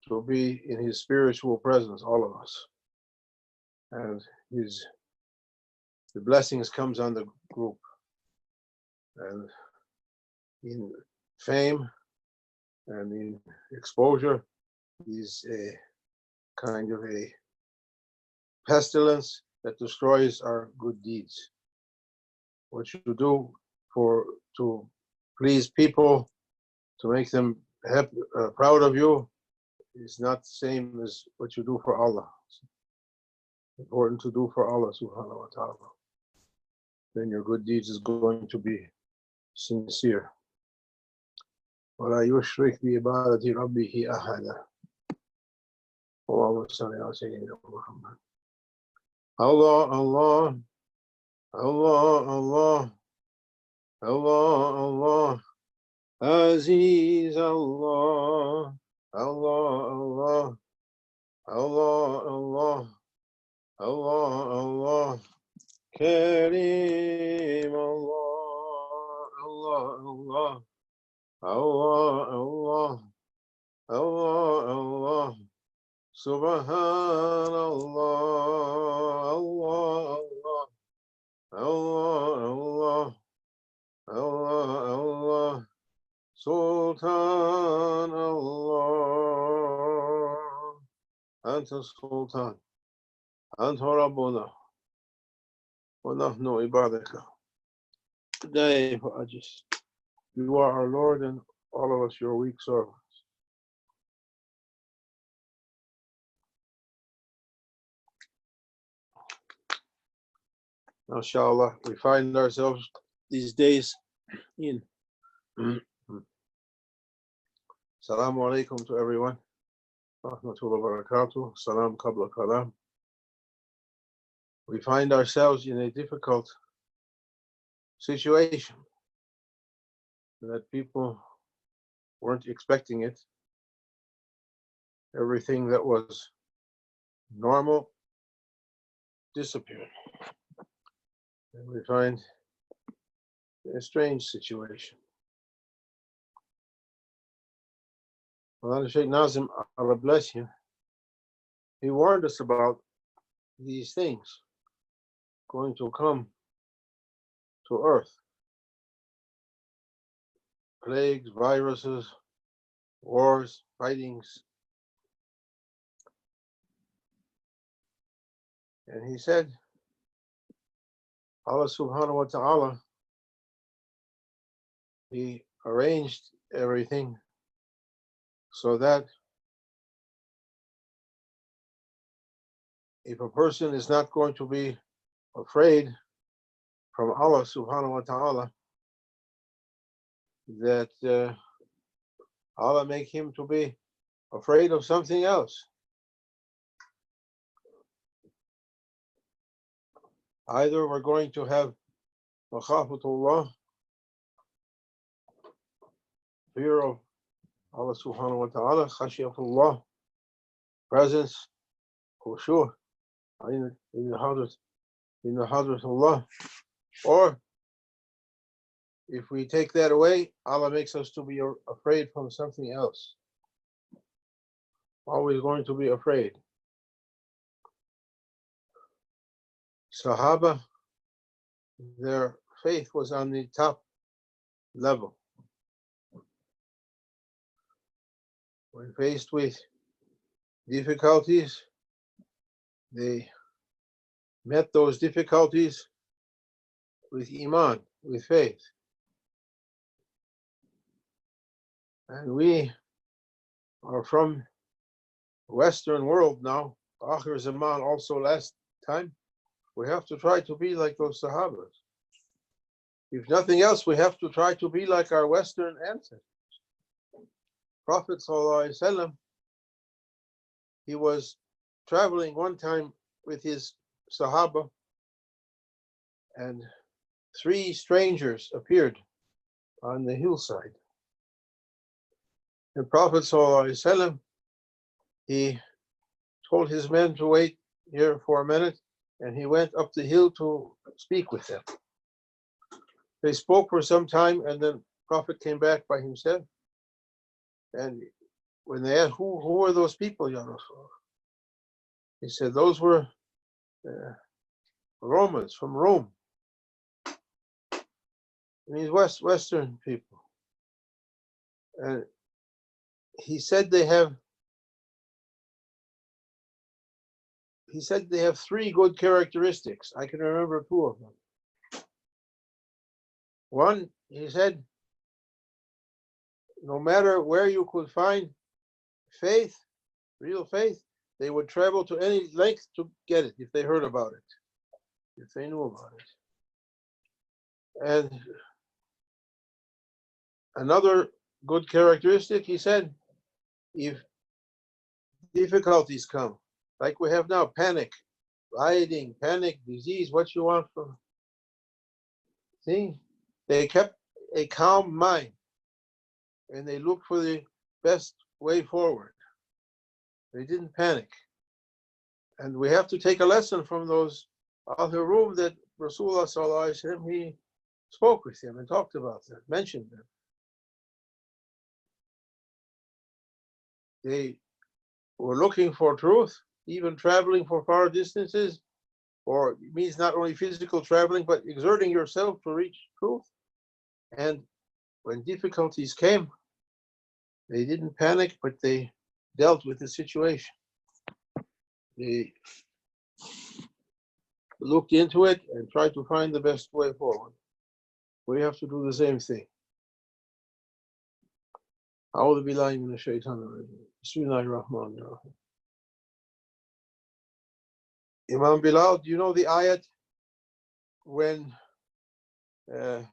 to be in his spiritual presence, all of us. And the blessings comes on the group. And in fame and in exposure is a kind of a pestilence that destroys our good deeds. What you do to please people, to make them happy, proud of you, is not the same as what you do for Allah. It's important to do for Allah subhanahu wa ta'ala. Then your good deeds is going to be sincere. وَلَا يُشْرِكْ بِعِبَادَةِ رَبِّهِ أَحَدًا. اللهم صل على سيدنا محمد. Allah, Allah, Allah, Allah, Allah, Allah, Aziz Allah, Allah, Allah, Allah, Allah, Allah, Allah, Kareem Allah, Allah, Allah, Allah, Allah, Allah, Allah, Subhanallah, Allah, Allah, Allah, Allah, Allah, Sultan Allah, Anta Sultan, Anta Rabbuna, wa nahnu ibadaka. Today, Ajis, you are our Lord and all of us your weak servants. MashaAllah, we find ourselves these days in Assalamu alaikum to everyone. Rahmatullahi wa barakatuh. Salam qabla kalam. We find ourselves in a difficult situation that people weren't expecting it. Everything that was normal disappeared. And we find a strange situation. Well, Shaykh Nazim, Allah bless you, he warned us about these things going to come to earth. Plagues, viruses, wars, fightings. And he said, Allah subhanahu wa ta'ala, he arranged everything so that if a person is not going to be afraid from Allah subhanahu wa ta'ala, that Allah make him to be afraid of something else. Either we're going to have makhafatullah, fear of Allah subhanahu wa ta'ala, khashiyatullah, presence, khushu' in the hadrat Allah, or if we take that away, Allah makes us to be afraid from something else. Always going to be afraid. Sahaba, their faith was on the top level. When faced with difficulties, they met those difficulties with iman, with faith. And we are from the Western world now, Akhir Zaman, also last time. We have to try to be like those Sahabas. If nothing else, we have to try to be like our Western ancestors. Prophet ﷺ, he was traveling one time with his Sahaba, and 3 strangers appeared on the hillside. And Prophet ﷺ, he told his men to wait here for a minute, and he went up the hill to speak with them. They spoke for some time, and then Prophet came back by himself, and when they asked, who were those people, Ya Rasul? He said, those were Romans from Rome. These Western people. And he said they have three good characteristics. I can remember two of them. One, he said, no matter where you could find faith, real faith, they would travel to any length to get it if they heard about it, if they knew about it. And another good characteristic, he said, if difficulties come, like we have now, panic, rioting, panic, disease, what you want from, see, they kept a calm mind and they looked for the best way forward. They didn't panic. And we have to take a lesson from those other room that Rasulullah sallallahu alaihi wasallam, he spoke with them and talked about them, mentioned them. They were looking for truth, even traveling for far distances, or it means not only physical traveling, but exerting yourself to reach truth. And when difficulties came, they didn't panic, but they dealt with the situation. They looked into it and tried to find the best way forward. We have to do the same thing. أعوذ بالله من الشيطان الرجيم. بسم الله الرحمن الرحيم. Imam Bilal, do you know the ayat when a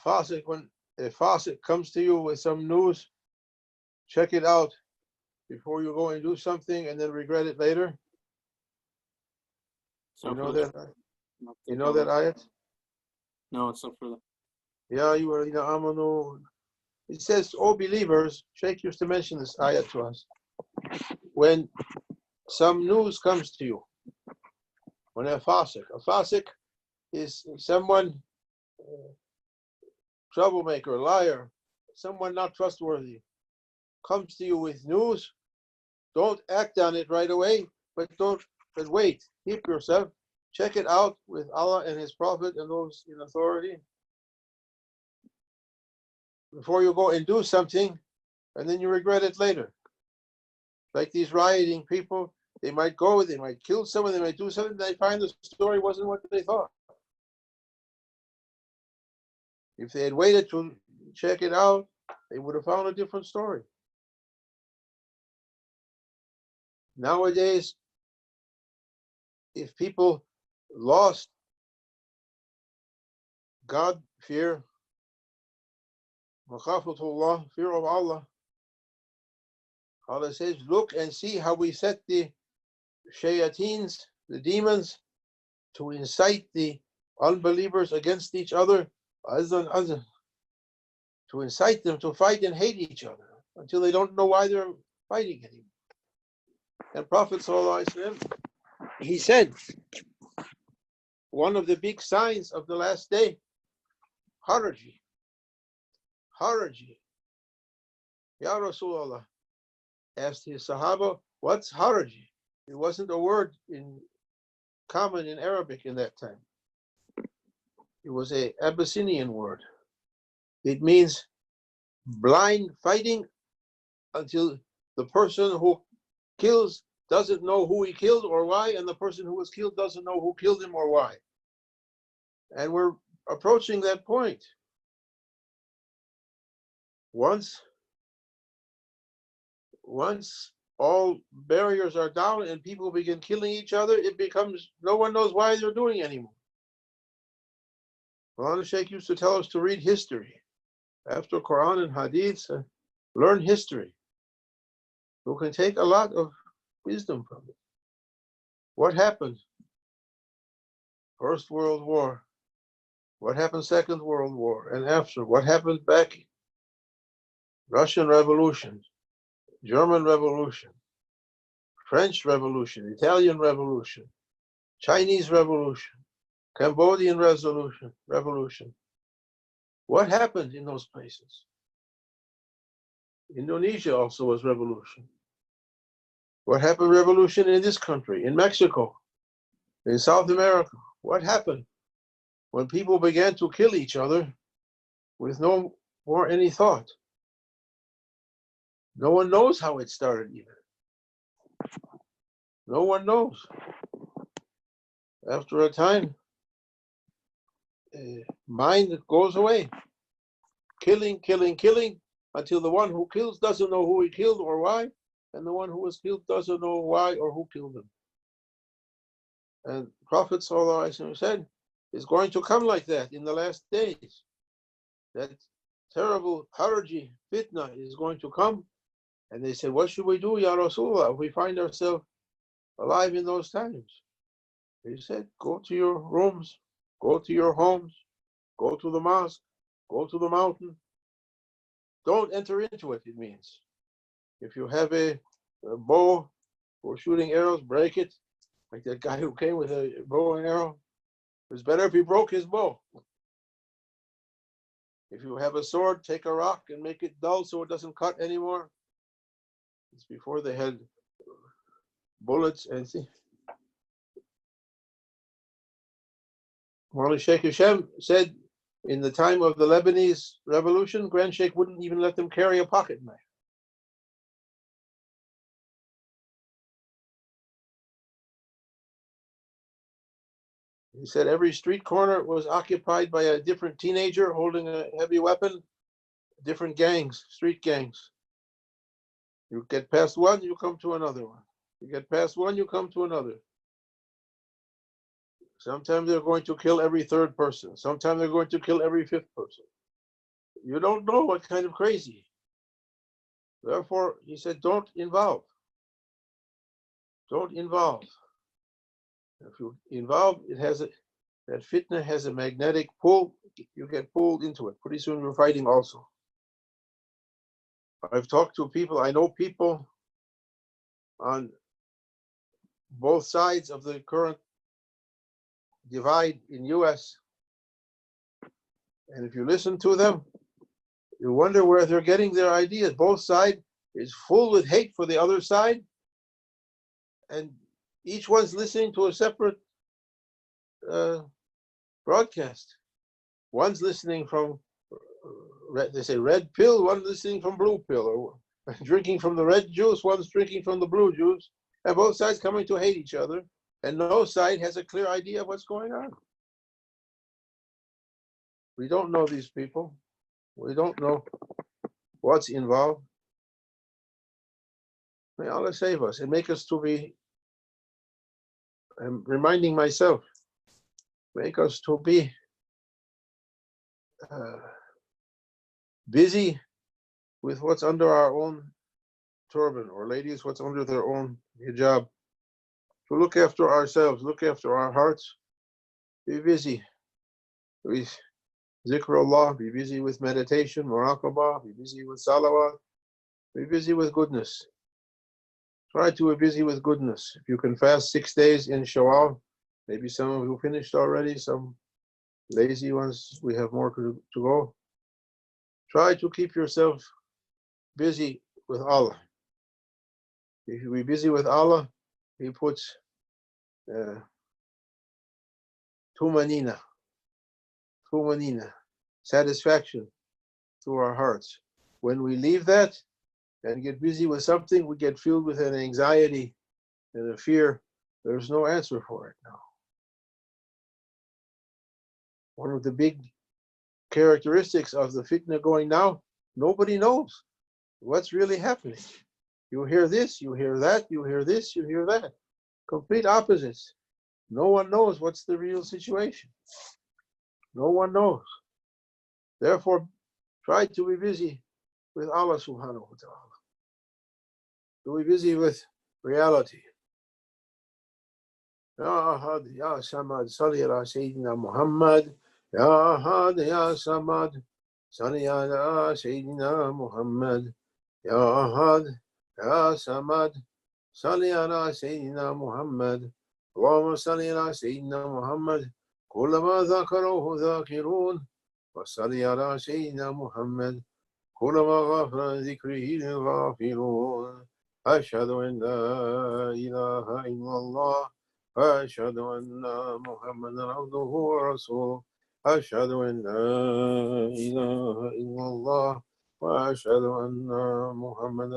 fasiq comes to you with some news, check it out before you go and do something and then regret it later? So you know that? You know that ayat? No, it's not for that. Ya ayyuhalladhina amanu. It says, "O believers," Shaykh used to mention this ayat to us. When some news comes to you, when a fasiq is someone, troublemaker, liar, someone not trustworthy, comes to you with news, don't act on it right away, but wait, keep yourself, check it out with Allah and His Prophet and those in authority before you go and do something, and then you regret it later. Like these rioting people, they might go, they might kill someone, they might do something, they find the story wasn't what they thought. If they had waited to check it out, they would have found a different story. Nowadays, if people lost God fear, makhafatullah, fear of Allah, Allah says, look and see how we set the shayateens, the demons, to incite the unbelievers against each other, to incite them to fight and hate each other until they don't know why they're fighting anymore. And Prophet ﷺ, he said, one of the big signs of the last day, haraji. Ya Rasulullah asked his Sahaba, what's haraji? It wasn't a word common in Arabic in that time. It was an Abyssinian word. It means blind fighting until the person who kills doesn't know who he killed or why, and the person who was killed doesn't know who killed him or why. And we're approaching that point. Once all barriers are down and people begin killing each other, it becomes no one knows why they're doing anymore. Maulana Shaykh used to tell us to read history. After Quran and Hadith, learn history. You can take a lot of wisdom from it. What happened? First World War. What happened Second World War? And after, what happened back? Russian Revolution, German Revolution, French Revolution, Italian Revolution, Chinese Revolution, Cambodian Revolution. What happened in those places? Indonesia also was revolution. What happened revolution in this country, in Mexico, in South America? What happened when people began to kill each other with no more any thought? No one knows how it started even. No one knows. After a time, mind goes away. Killing, killing, killing, until the one who kills doesn't know who he killed or why, and the one who was killed doesn't know why or who killed him. And Prophet ﷺ said, it's going to come like that in the last days. That terrible harji, fitna is going to come. And they said, what should we do, Ya Rasulullah, if we find ourselves alive in those times? He said, go to your rooms, go to your homes, go to the mosque, go to the mountain. Don't enter into it, it means. If you have a bow for shooting arrows, break it. Like that guy who came with a bow and arrow. It was better if he broke his bow. If you have a sword, take a rock and make it dull so it doesn't cut anymore. It's before they had bullets and see. Maulana Shaykh Hashem said in the time of the Lebanese revolution, Grand Sheikh wouldn't even let them carry a pocket knife. He said every street corner was occupied by a different teenager holding a heavy weapon, different gangs, street gangs. You get past one, you come to another one. You get past one, you come to another. Sometimes they're going to kill every third person. Sometimes they're going to kill every fifth person. You don't know what kind of crazy. Therefore, he said, don't involve. Don't involve. If you involve, that fitna has a magnetic pull. You get pulled into it. Pretty soon you're fighting also. I've talked to people, I know people on both sides of the current divide in US. And if you listen to them, you wonder where they're getting their ideas. Both sides is full with hate for the other side. And each one's listening to a separate broadcast. One's listening from, they say red pill, one listening from blue pill, or drinking from the red juice, one's drinking from the blue juice, and both sides coming to hate each other, and no side has a clear idea of what's going on. We don't know these people. We don't know what's involved. May Allah save us and make us to be, I'm reminding myself, make us to be busy with what's under our own turban, or ladies, what's under their own hijab. To look after ourselves, look after our hearts, be busy with zikr Allah, be busy with meditation, muraqabah, be busy with salawat, be busy with goodness. Try to be busy with goodness. If you can fast 6 days in Shawwal, maybe some of you finished already, some lazy ones, we have more to go. Try to keep yourself busy with Allah. If you be busy with Allah, He puts tumanina, satisfaction to our hearts. When we leave that and get busy with something, we get filled with an anxiety and a fear. There's no answer for it now. One of the big characteristics of the fitna going now, nobody knows what's really happening. You hear this, you hear that, you hear this, you hear that. Complete opposites. No one knows what's the real situation. No one knows. Therefore, try to be busy with Allah subhanahu wa ta'ala. To be busy with reality. Ya Ahad, Ya Samad, Salli ala Sayyidina Muhammad. Ya Ahad, Ya Samad, Salli ala Sayyidina Muhammad. Ya Ahad, Ya Samad, Salli ala Sayyidina Muhammad. Allahumma salli ala Sayyidina Muhammad. كلما ذكروه ذاكرون وصلي على سيدنا محمد كلما غفل عن ذكره الغافلون أشهد أن لا إله إلا الله وأشهد أن محمدا عبده ورسوله أشهد أن لا إله إلا الله وأشهد أن محمدا